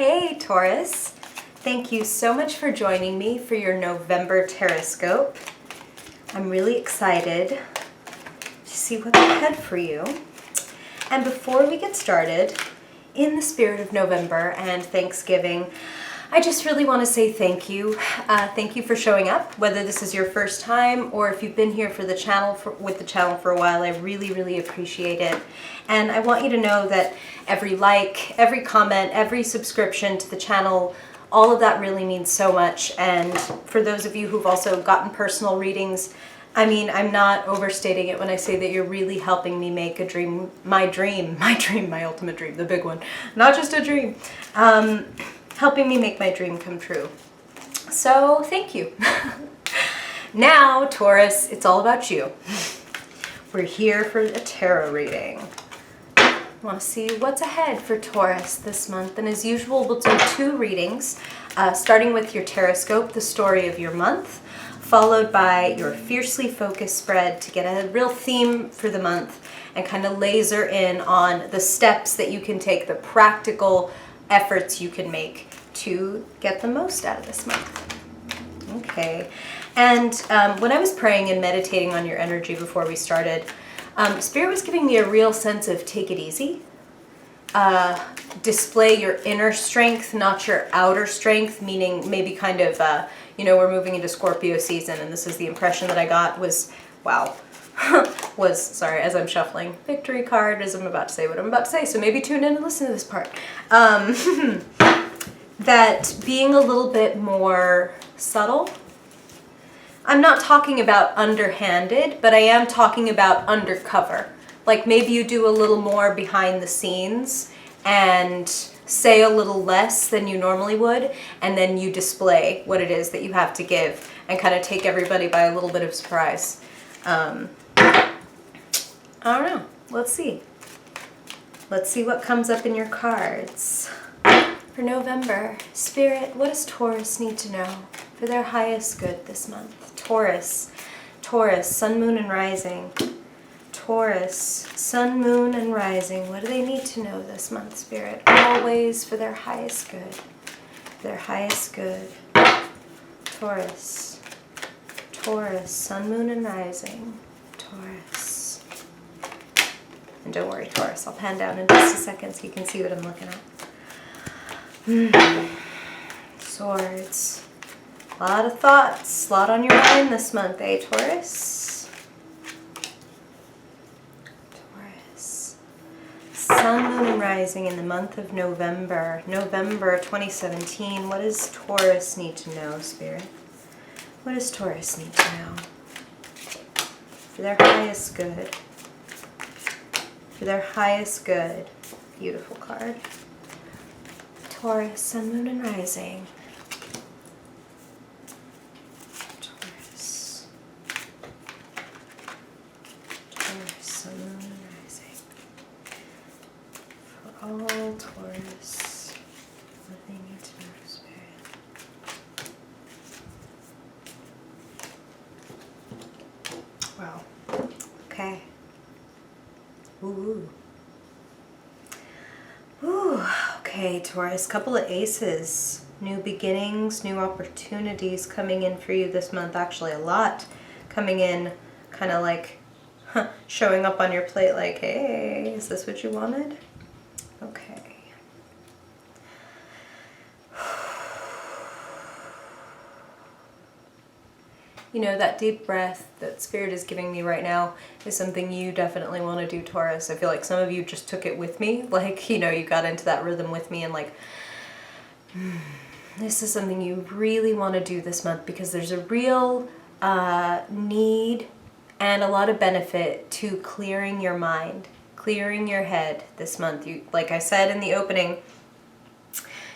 Hey Taurus, thank you so much for joining me for your November Terrascope. I'm really excited to see what's ahead for you. And before we get started, in the spirit of November and Thanksgiving, I just really want to say thank you. Thank you for showing up, whether this is your first time or if you've been here for the channel with the channel for a while. I really appreciate it. And I want you to know that every like, every comment, every subscription to the channel, all of that really means so much. And for those of you who've also gotten personal readings, I mean, I'm not overstating it when I say that you're really helping me make a dream, my ultimate dream, the big one, not just a dream, helping me make my dream come true. So thank you. Now, Taurus, it's all about you. We're here for a tarot reading. I want to see what's ahead for Taurus this month. And as usual, we'll do two readings, starting with your Terrascope, the story of your month, followed by your fiercely focused spread to get a real theme for the month and kind of laser in on the steps that you can take, the practical efforts you can make to get the most out of this month. Okay, and when I was praying and meditating on your energy before we started, Spirit was giving me a real sense of take it easy. Display your inner strength, not your outer strength, meaning maybe kind of, we're moving into Scorpio season, and this is the impression that I got was, wow, sorry, as I'm shuffling, victory card as I'm about to say what I'm about to say, so maybe tune in and listen to this part. That being a little bit more subtle. I'm not talking about underhanded, but I am talking about undercover. Like maybe you do a little more behind the scenes and say a little less than you normally would, and then you display what it is that you have to give and kind of take everybody by a little bit of surprise. I don't know. Let's see. Let's see what comes up in your cards. For November, Spirit, what does Taurus need to know for their highest good this month? Taurus, Sun, Moon, and Rising. Taurus, Sun, Moon, and Rising. What do they need to know this month, Spirit? Always for their highest good. Their highest good. Taurus, Sun, Moon, and Rising. Taurus. And don't worry, Taurus, I'll pan down in just a second so you can see what I'm looking at. Swords. A lot of thoughts, a lot on your mind this month, eh, Taurus? Taurus. Sun, Moon, and Rising in the month of November. November 2017. What does Taurus need to know, Spirit? What does Taurus need to know? For their highest good. For their highest good. Beautiful card. Taurus, Sun, Moon, and Rising. Taurus, Sun, Moon, and Rising. For all Taurus, what they need to know, Spirit. Wow. Okay. Ooh. Ooh. Okay, Taurus, couple of aces, new beginnings, new opportunities coming in for you this month. Actually, a lot coming in, kind of like showing up on your plate like, hey, is this what you wanted? Okay. You know, that deep breath that Spirit is giving me right now is something you definitely want to do, Taurus. I feel like some of you just took it with me. Like, you got into that rhythm with me and like, this is something you really want to do this month because there's a real need and a lot of benefit to clearing your mind, clearing your head this month. You, like I said in the opening,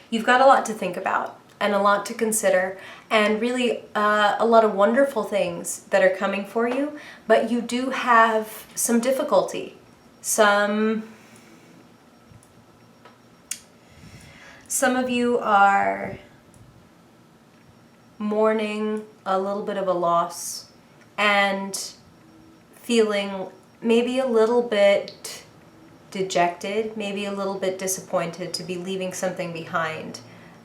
you've got a lot to think about and a lot to consider, and really a lot of wonderful things that are coming for you, but you do have some difficulty. Some of you are mourning a little bit of a loss and feeling maybe a little bit dejected, maybe a little bit disappointed to be leaving something behind.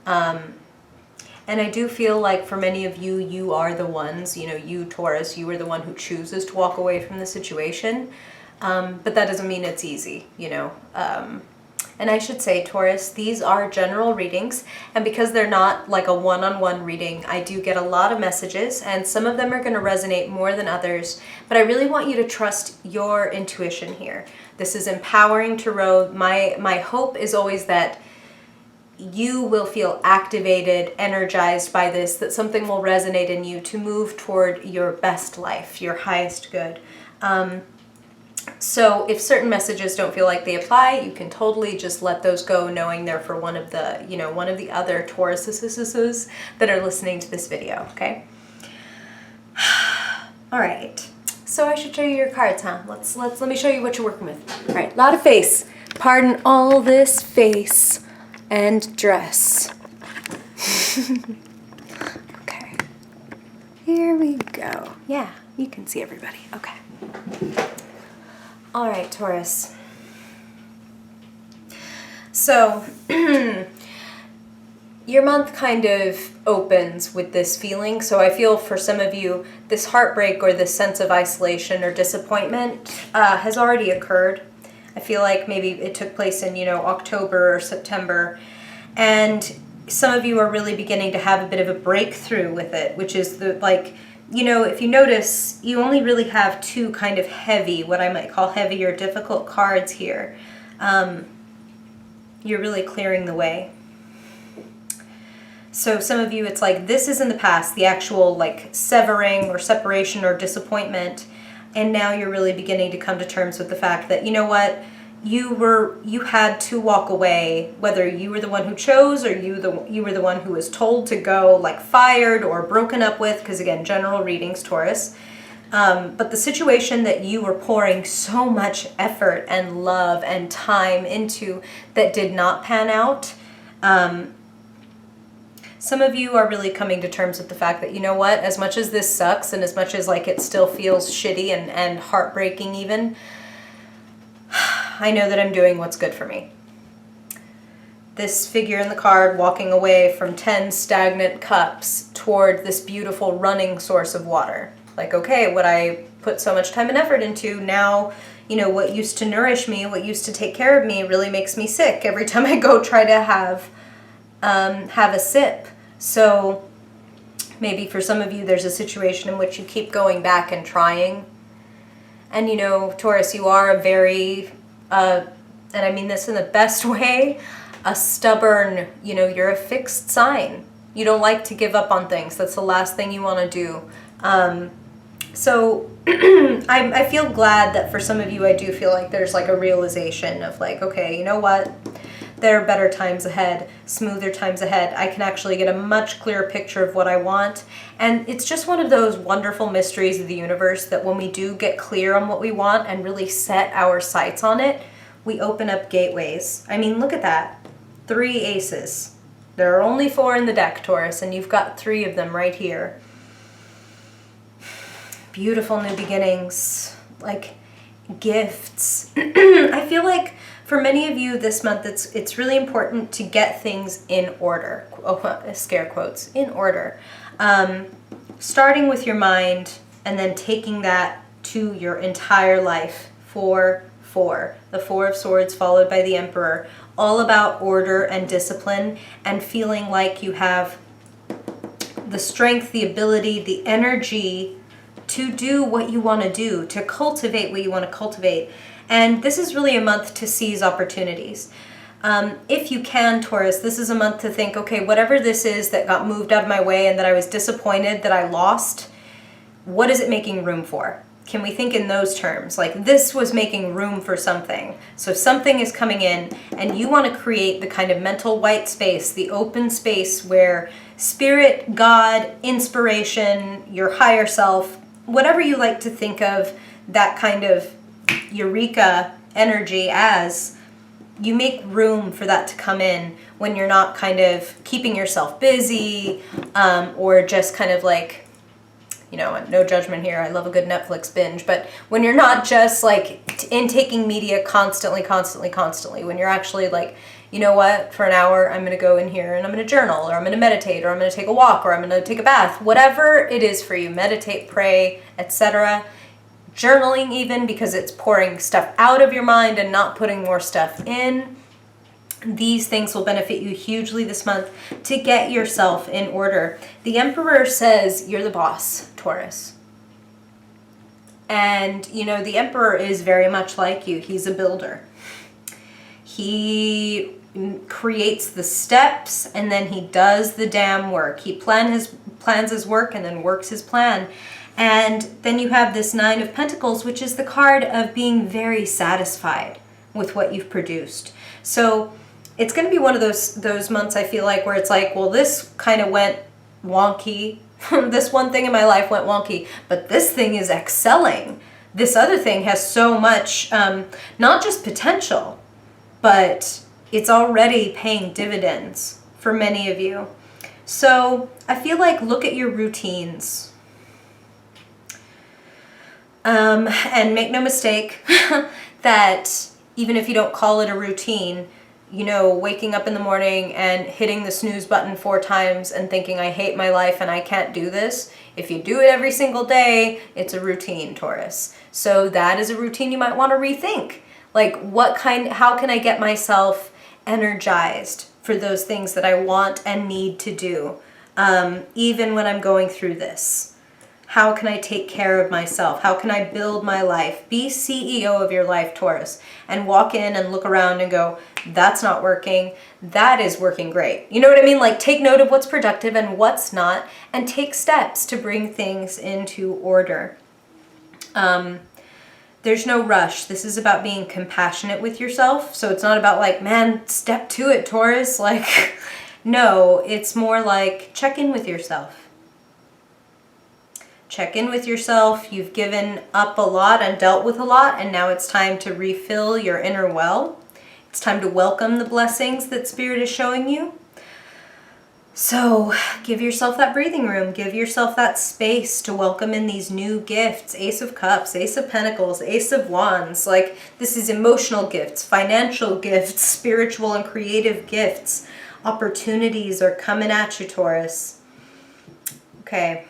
And I do feel like for many of you, you are the ones, you know, you Taurus, you are the one who chooses to walk away from the situation. But that doesn't mean it's easy, you know. And I should say, Taurus, these are general readings, and because they're not like a one-on-one reading, I do get a lot of messages, and some of them are going to resonate more than others, but I really want you to trust your intuition here. This is empowering tarot. My hope is always that you will feel activated, energized by this, that something will resonate in you to move toward your best life, your highest good. So if certain messages don't feel like they apply, you can totally just let those go, knowing they're for one of the, you know, one of the other Tauruses that are listening to this video, okay? All right. So I should show you your cards, huh? Let me show you what you're working with. All right, a lot of face. Pardon all this face and dress. Okay. Here we go. Yeah, you can see everybody. Okay. All right, Taurus. So, your month kind of opens with this feeling. So I feel for some of you, this heartbreak or this sense of isolation or disappointment has already occurred. I feel like maybe it took place in, you know, October or September. And some of you are really beginning to have a bit of a breakthrough with it, which is the, like, you know, if you notice, you only really have two kind of heavy, what I might call heavy or difficult cards here. You're really clearing the way. So some of you, it's like this is in the past, the actual like severing or separation or disappointment. And now you're really beginning to come to terms with the fact that, you know what, you had to walk away, whether you were the one who chose or you were the one who was told to go, like fired or broken up with, because again, general readings, Taurus. But the situation that you were pouring so much effort and love and time into that did not pan out, some of you are really coming to terms with the fact that, you know what, as much as this sucks and as much as like it still feels shitty and heartbreaking even, I know that I'm doing what's good for me. This figure in the card walking away from 10 stagnant cups toward this beautiful running source of water. Like, okay, what I put so much time and effort into, now, you know, what used to nourish me, what used to take care of me really makes me sick every time I go try to have a sip. So maybe for some of you, there's a situation in which you keep going back and trying. And, you know, Taurus, you are a very, and I mean this in the best way, a stubborn, you know, you're a fixed sign. You don't like to give up on things. That's the last thing you want to do. So I feel glad that for some of you, I do feel like there's like a realization of like, okay, you know what? There are better times ahead, smoother times ahead. I can actually get a much clearer picture of what I want. And it's just one of those wonderful mysteries of the universe that when we do get clear on what we want and really set our sights on it, we open up gateways. I mean, look at that. 3 aces. There are only 4 in the deck, Taurus, and you've got 3 of them right here. Beautiful new beginnings, like gifts. I feel like for many of you this month, it's really important to get things in order. Oh, scare quotes, in order. Starting with your mind and then taking that to your entire life. 4, 4. The 4 of Swords followed by the Emperor. All about order and discipline and feeling like you have the strength, the ability, the energy to do what you want to do, to cultivate what you want to cultivate. And this is really a month to seize opportunities. If you can, Taurus, this is a month to think, okay, whatever this is that got moved out of my way and that I was disappointed that I lost, what is it making room for? Can we think in those terms? Like this was making room for something. So if something is coming in and you want to create the kind of mental white space, the open space where spirit, God, inspiration, your higher self, whatever you like to think of that kind of eureka energy as, you make room for that to come in when you're not kind of keeping yourself busy or just kind of like, You know, no judgment here. I love a good Netflix binge. But when you're not just like intaking media constantly, when you're actually like, you know what, for an hour, I'm going to go in here and I'm going to journal, or I'm going to meditate, or I'm going to take a walk, or I'm going to take a bath, whatever it is for you, meditate, pray, etc. Journaling even, because it's pouring stuff out of your mind and not putting more stuff in. These things will benefit you hugely this month to get yourself in order. The Emperor says you're the boss, Taurus. And, you know, the Emperor is very much like you. He's a builder. He creates the steps and then he does the damn work. He plans his work and then works his plan. And then you have this Nine of Pentacles, which is the card of being very satisfied with what you've produced. So it's going to be one of those months, I feel like, where it's like, well, this kind of went wonky. This one thing in my life went wonky, but this thing is excelling. This other thing has so much, not just potential, but it's already paying dividends for many of you. So I feel like look at your routines. And make no mistake that even if you don't call it a routine, you know, waking up in the morning and hitting the snooze button 4 times and thinking, I hate my life and I can't do this. If you do it every single day, it's a routine, Taurus. So that is a routine you might want to rethink. Like, how can I get myself energized for those things that I want and need to do, even when I'm going through this? How can I take care of myself? How can I build my life? Be CEO of your life, Taurus, and walk in and look around and go, that's not working. That is working great. You know what I mean? Like, take note of what's productive and what's not, and take steps to bring things into order. There's no rush. This is about being compassionate with yourself. So it's not about like, man, step to it, Taurus. Like, no, it's more like check in with yourself. Check in with yourself. You've given up a lot and dealt with a lot, and now it's time to refill your inner well. It's time to welcome the blessings that Spirit is showing you. So give yourself that breathing room. Give yourself that space to welcome in these new gifts. Ace of Cups, Ace of Pentacles, Ace of Wands. Like, this is emotional gifts, financial gifts, spiritual and creative gifts. Opportunities are coming at you, Taurus. Okay.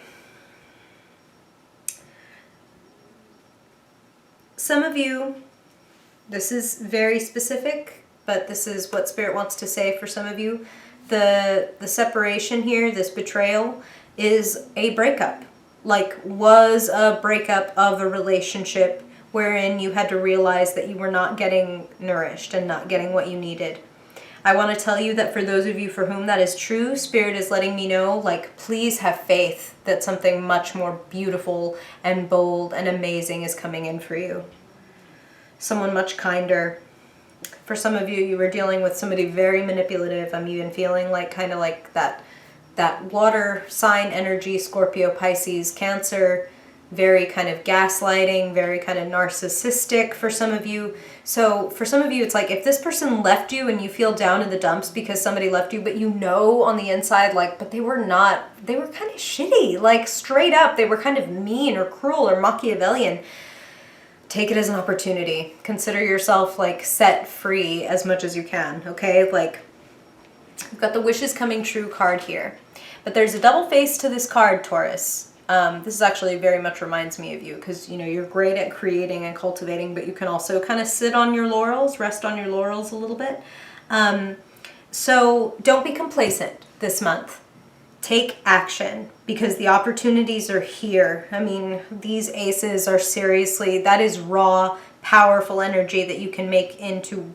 Some of you, this is very specific, but this is what Spirit wants to say for some of you. The separation here, this betrayal, is a breakup. Like, was a breakup of a relationship wherein you had to realize that you were not getting nourished and not getting what you needed. I want to tell you that for those of you for whom that is true, Spirit is letting me know, like, please have faith that something much more beautiful and bold and amazing is coming in for you. Someone much kinder. For some of you, you were dealing with somebody very manipulative. I'm even feeling like kind of like that water sign energy, Scorpio, Pisces, Cancer, very kind of gaslighting, very kind of narcissistic for some of you. So for some of you, it's like if this person left you and you feel down in the dumps because somebody left you, but you know on the inside, like, but they were kind of shitty, like straight up, they were kind of mean or cruel or Machiavellian. Take it as an opportunity. Consider yourself like set free as much as you can, okay? Like, we've got the wishes coming true card here. But there's a double face to this card, Taurus. This is actually very much reminds me of you because, you know, you're great at creating and cultivating, but you can also kind of sit on your laurels, rest on your laurels a little bit. So don't be complacent this month. Take action because the opportunities are here. I mean, these aces are seriously, that is raw, powerful energy that you can make into,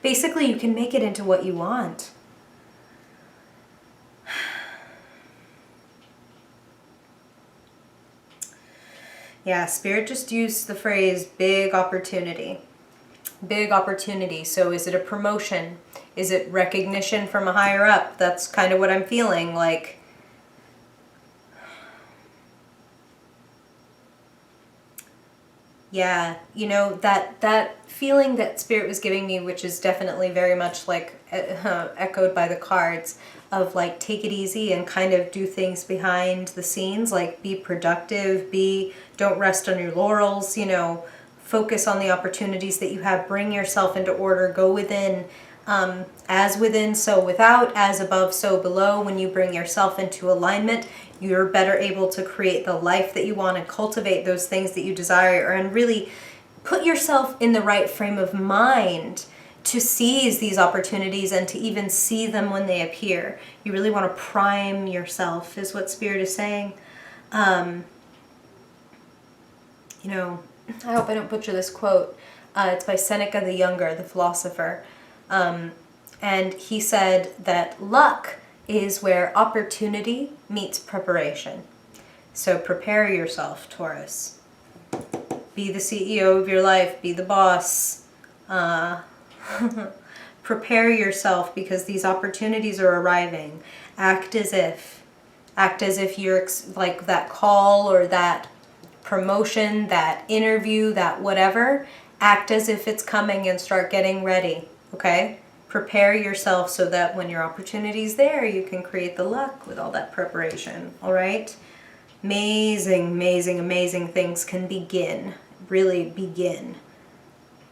basically you can make it into what you want. Yeah, Spirit just used the phrase big opportunity. Big opportunity. So is it a promotion? Is it recognition from a higher up? That's kind of what I'm feeling like. Yeah, you know, that feeling that Spirit was giving me, which is definitely very much like echoed by the cards of like take it easy and kind of do things behind the scenes, like be productive, don't rest on your laurels, you know, focus on the opportunities that you have, bring yourself into order, go within, as within, so without, as above, so below. When you bring yourself into alignment, you're better able to create the life that you want and cultivate those things that you desire, and really put yourself in the right frame of mind to seize these opportunities and to even see them when they appear. You really want to prime yourself, is what Spirit is saying. You know, I hope I don't butcher this quote. It's by Seneca the Younger, the philosopher. And he said that luck is where opportunity meets preparation. So prepare yourself, Taurus. Be the CEO of your life. Be the boss. Prepare yourself, because these opportunities are arriving. Act as if you're like that call or that promotion, that interview, that whatever. Act as if it's coming and start getting ready, okay? Prepare yourself so that when your opportunity's there, you can create the luck with all that preparation, all right? Amazing, amazing, amazing things can begin, really begin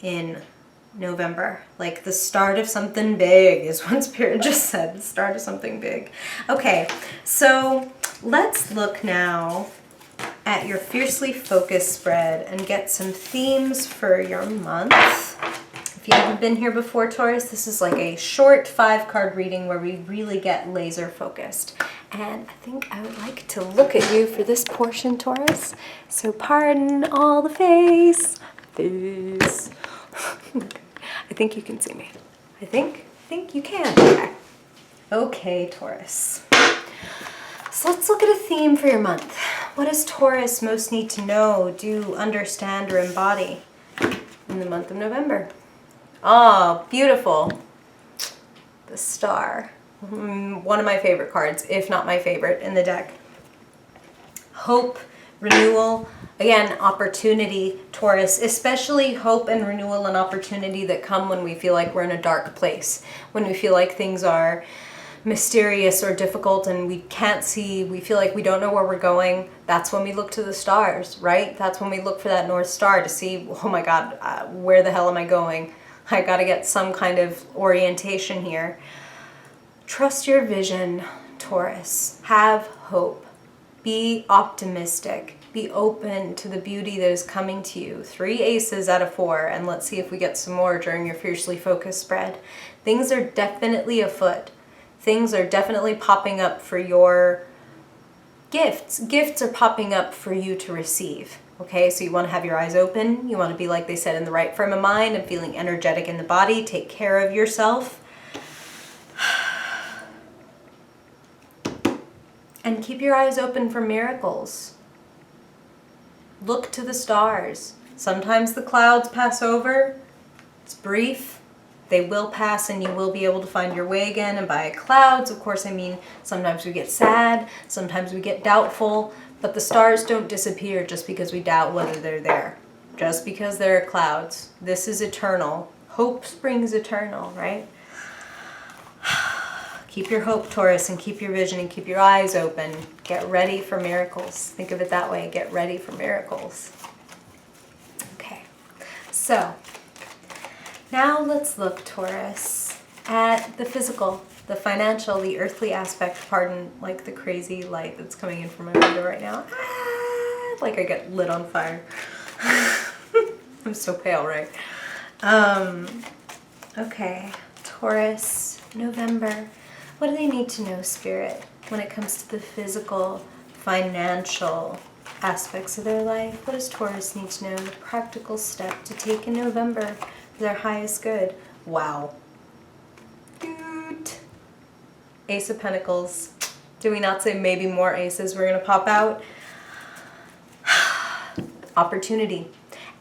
in November. Like the start of something big is what Spirit just said, the start of something big. Okay, so let's look now at your Fiercely Focused spread and get some themes for your month. If you haven't been here before, Taurus, this is like a short 5-card reading where we really get laser focused. And I think I would like to look at you for this portion, Taurus. So pardon all the face. I think you can see me. I think you can. Okay. Okay, Taurus. So let's look at a theme for your month. What does Taurus most need to know, do, understand, or embody in the month of November? Oh, beautiful. The Star. One of my favorite cards, if not my favorite in the deck. Hope, renewal, again, opportunity, Taurus, especially hope and renewal and opportunity that come when we feel like we're in a dark place, when we feel like things are mysterious or difficult and we can't see, we feel like we don't know where we're going. That's when we look to the stars, right? That's when we look for that North Star to see, oh my God, where the hell am I going? I got to get some kind of orientation here. Trust your vision, Taurus. Have hope. Be optimistic. Be open to the beauty that is coming to you. 3 aces out of 4, and let's see if we get some more during your Fiercely Focused spread. Things are definitely afoot. Things are definitely popping up for your gifts. Gifts are popping up for you to receive. Okay, so you want to have your eyes open. You want to be, like they said, in the right frame of mind and feeling energetic in the body. Take care of yourself. And keep your eyes open for miracles. Look to the stars. Sometimes the clouds pass over. It's brief. They will pass and you will be able to find your way again. And by clouds, of course, I mean sometimes we get sad, sometimes we get doubtful, but the stars don't disappear just because we doubt whether they're there. Just because there are clouds. This is eternal. Hope springs eternal, right? Keep your hope, Taurus, and keep your vision and keep your eyes open. Get ready for miracles. Think of it that way. Get ready for miracles. Okay, so now let's look, Taurus, at the physical, the financial, the earthly aspect. Pardon, like the crazy light that's coming in from my window right now. Like I get lit on fire. I'm so pale, right? Okay, Taurus, November. What do they need to know, Spirit, when it comes to the physical, financial aspects of their life? What does Taurus need to know? The practical step to take in November for their highest good. Wow. Dude. Ace of Pentacles. Do we not say maybe more aces we're going to pop out? Opportunity.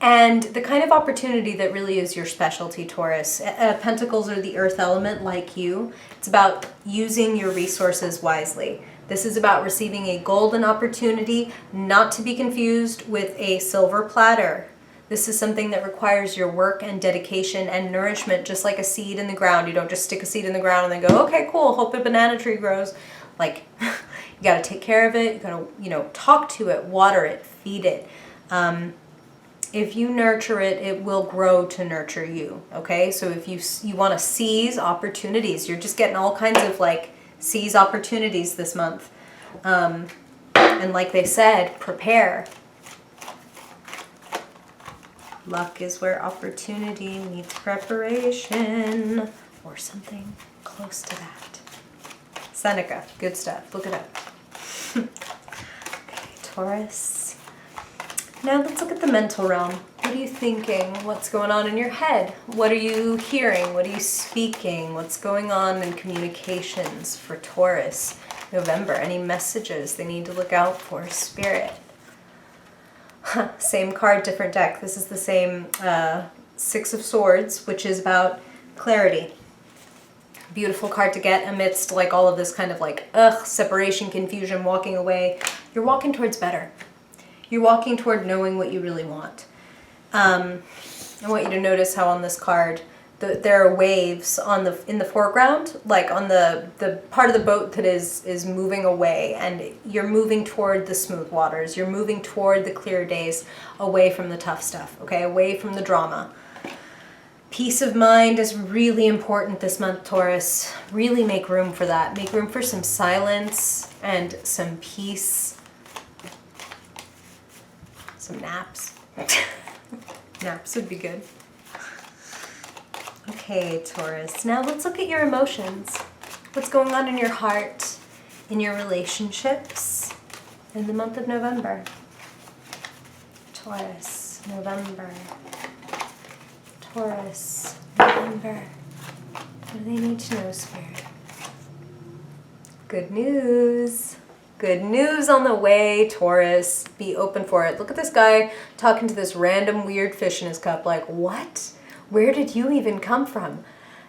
And the kind of opportunity that really is your specialty, Taurus. Pentacles are the earth element, like you. It's about using your resources wisely. This is about receiving a golden opportunity, not to be confused with a silver platter. This is something that requires your work and dedication and nourishment, just like a seed in the ground. You don't just stick a seed in the ground and then go, okay, cool, hope a banana tree grows. Like, you got to take care of it. You got to, you know, talk to it, water it, feed it. If you nurture it, it will grow to nurture you, okay? So if you want to seize opportunities, you're just getting all kinds of, like, seize opportunities this month. And like they said, prepare. Luck is where opportunity meets preparation, or something close to that. Seneca, good stuff. Look it up. Okay, Taurus. Now let's look at the mental realm. What are you thinking? What's going on in your head? What are you hearing? What are you speaking? What's going on in communications for Taurus? November. Any messages they need to look out for? Spirit. Same card, different deck. This is the same Six of Swords, which is about clarity. Beautiful card to get amidst like all of this kind of like separation, confusion, walking away. You're walking towards better. You're walking toward knowing what you really want. I want you to notice how on this card there are waves on in the foreground, like on the part of the boat that is moving away, and you're moving toward the smooth waters. You're moving toward the clear days, away from the tough stuff, okay? Away from the drama. Peace of mind is really important this month, Taurus. Really make room for that. Make room for some silence and some peace. Some naps. Naps would be good. Okay, Taurus. Now let's look at your emotions. What's going on in your heart, in your relationships, in the month of November? Taurus, November. Taurus, November. What do they need to know, Spirit? Good news. Good news on the way, Taurus. Be open for it. Look at this guy talking to this random weird fish in his cup. Like, what? Where did you even come from?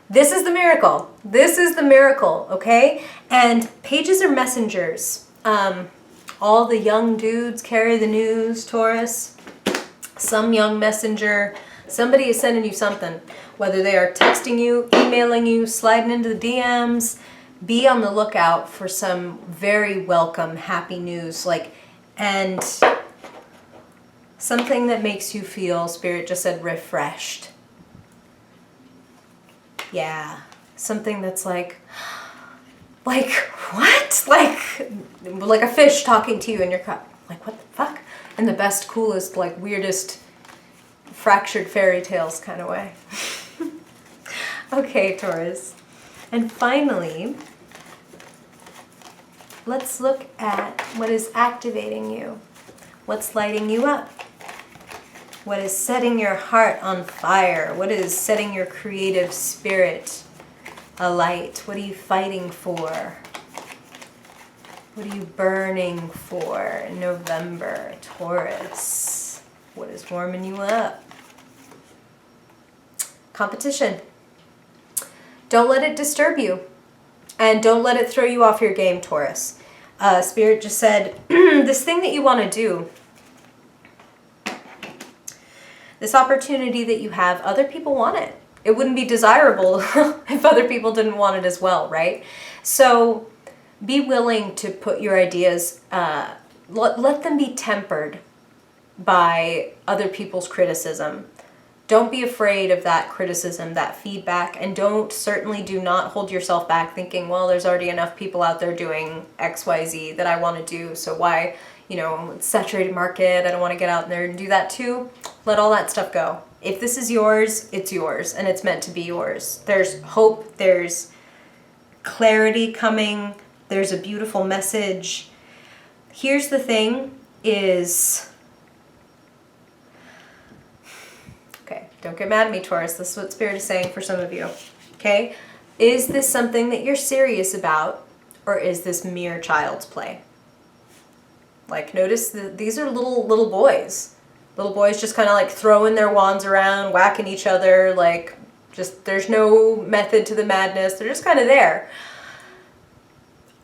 This is the miracle. This is the miracle, okay? And pages are messengers. All the young dudes carry the news, Taurus. Some young messenger. Somebody is sending you something. Whether they are texting you, emailing you, sliding into the DMs. Be on the lookout for some very welcome, happy news. And something that makes you feel, Spirit just said, refreshed. Yeah, something that's like what? Like a fish talking to you in your cup. Like, what the fuck? In the best, coolest, like weirdest, fractured fairy tales kind of way. Okay, Taurus. And finally, let's look at what is activating you. What's lighting you up? What is setting your heart on fire? What is setting your creative spirit alight? What are you fighting for? What are you burning for in November, Taurus? What is warming you up? Competition. Don't let it disturb you. And don't let it throw you off your game, Taurus. Spirit just said, this thing that you want to do, this opportunity that you have, other people want it. It wouldn't be desirable if other people didn't want it as well, right? So be willing to put your ideas, let them be tempered by other people's criticism. Don't be afraid of that criticism, that feedback, and certainly do not hold yourself back thinking, well, there's already enough people out there doing XYZ that I want to do, so why, it's saturated market, I don't want to get out there and do that too. Let all that stuff go. If this is yours, it's yours, and it's meant to be yours. There's hope, there's clarity coming, there's a beautiful message. Here's the thing is, okay, don't get mad at me, Taurus. This is what Spirit is saying for some of you, okay? Is this something that you're serious about, or is this mere child's play? Like, notice that these are little boys. Little boys just kind of like throwing their wands around, whacking each other, like just there's no method to the madness. They're just kind of there.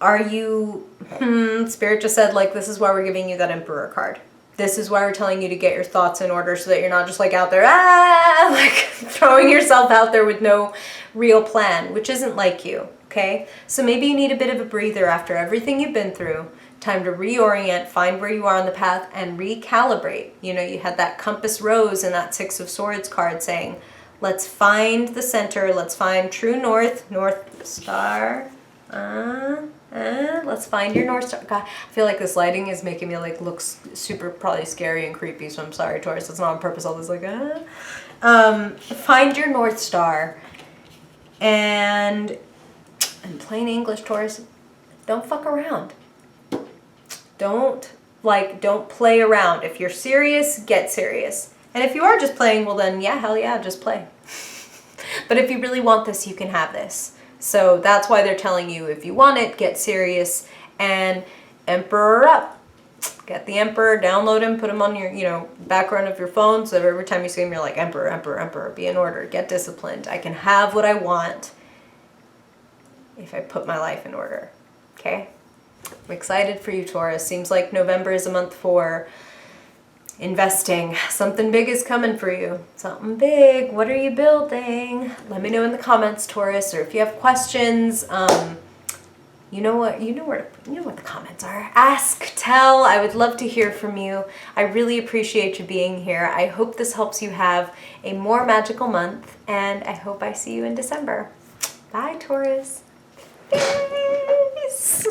Are you, Spirit just said, like, this is why we're giving you that Emperor card. This is why we're telling you to get your thoughts in order so that you're not just like out there, like throwing yourself out there with no real plan, which isn't like you, okay? So maybe you need a bit of a breather after everything you've been through. Time to reorient, find where you are on the path, and recalibrate. You know, you had that compass rose in that Six of Swords card saying, let's find the center, let's find true north, North Star. Let's find your North Star. God, I feel like this lighting is making me like look super probably scary and creepy, so I'm sorry, Taurus. It's not on purpose, all this like, find your North Star. And in plain English, Taurus, don't fuck around. Don't play around. If you're serious, get serious. And if you are just playing, well then, yeah, hell yeah, just play. But if you really want this, you can have this. So that's why they're telling you, if you want it, get serious and Emperor up. Get the Emperor, download him, put him on your, you know, background of your phone so that every time you see him, you're like, Emperor, Emperor, Emperor, be in order, get disciplined. I can have what I want if I put my life in order, okay? I'm excited for you, Taurus. Seems like November is a month for investing. Something big is coming for you. Something big. What are you building? Let me know in the comments, Taurus, or if you have questions. You know what the comments are. Ask, tell. I would love to hear from you. I really appreciate you being here. I hope this helps you have a more magical month, and I hope I see you in December. Bye, Taurus. Peace.